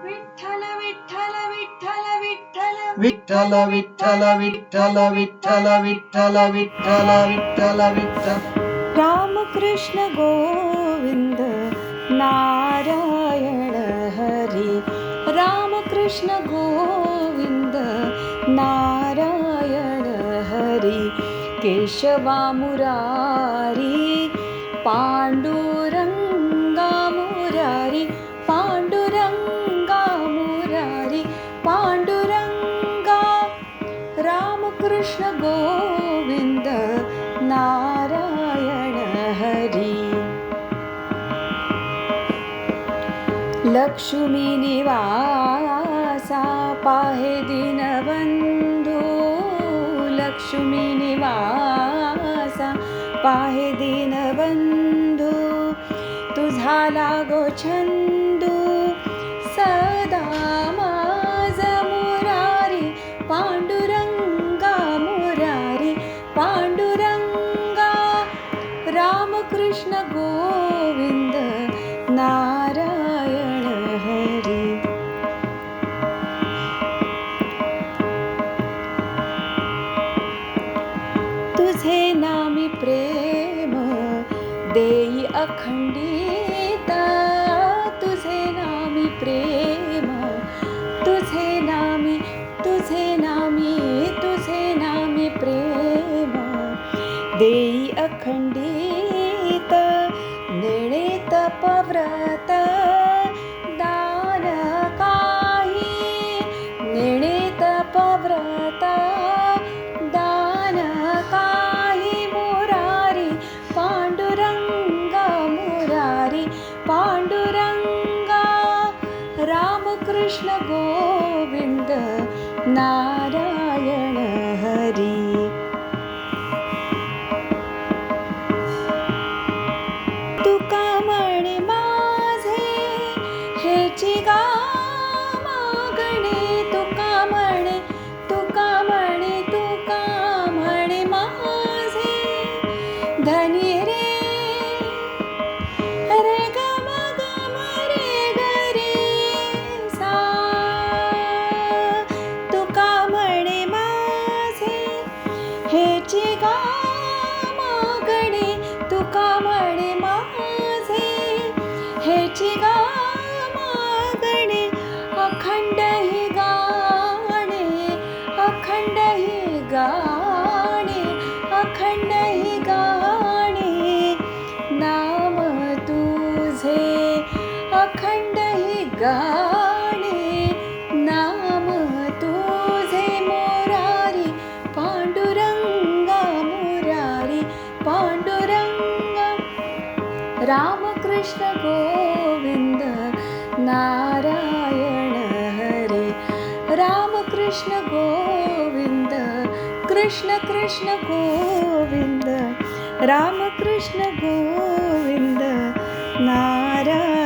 विठ्ठल विठ्ठल विठ्ठल विठ्ठल विठ्ठल विठ्ठल विठ्ठल विठ्ठल विठ्ठल विठ्ठल विठ्ठल विठ्ठल रामकृष्ण गोविंद नारायण हरी रामकृष्ण गोविंद नारायण हरी केशवा मुरारी पांडुरंगा मुरारी पांडुरंगा मुरारी पांडुरंगा रामकृष्ण गोविंद नारायण हरी लक्ष्मी निवासा पाहे दीनबंधू लक्ष्मी निवासा पाहे दीनबंधू तुझा लागो छंदू सदा माझ मुरारी पांडुरंगा मुरारी पांडुरंगा रामकृष्ण गोविंद नारायण हरी तुझे नामी प्रेम देई अखंडित तुझे नामी प्रेम तुझे नामी प्रेम देई अखंडित नेणे तपव्रत दान काही नेणे तपव्रत दान काही मुरारी पांडुरंगा मुरारी पांडुरंगा रामकृष्ण गोविंद नारायण हरी तुका म्हणे माझे हेची गा मागणे तुका म्हणे माझे धनी रे रे ग म रे ग रे सा तुका म्हणे माझे हेची गा मागणे तुका म्हणे माझे हेची गा मागणे अखंड ही गाणे अखंड ही गाणे अखंड ही गाणे नाम तुझे अखंड ही गाणे नाम तुझे मुरारी पांडुरंगा मुरारी पांडुरंगा रामकृष्ण गोविंद नारायण हरे रामकृष्ण गोविंद कृष्ण कृष्ण गोविंद रामकृष्ण गोविंद नारायण